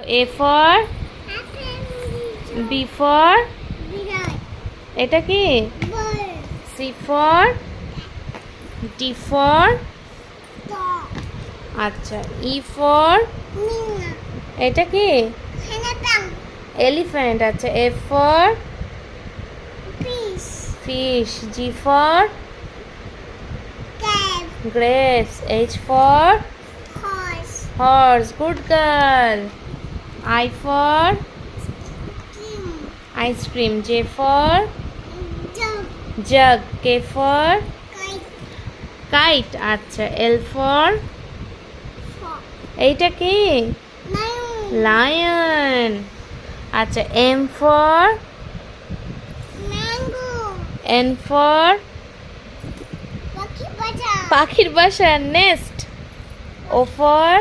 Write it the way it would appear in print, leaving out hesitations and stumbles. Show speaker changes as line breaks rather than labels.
A for B for এটা কি? C for D for আচ্ছা E for এটা কি? Elephant আচ্ছা F for fish G for grapes H for horse good girl I for ice cream J for jug K for kite আচ্ছা L for এইটা কি? lion আচ্ছা M for N for পাখির বাসা nest O for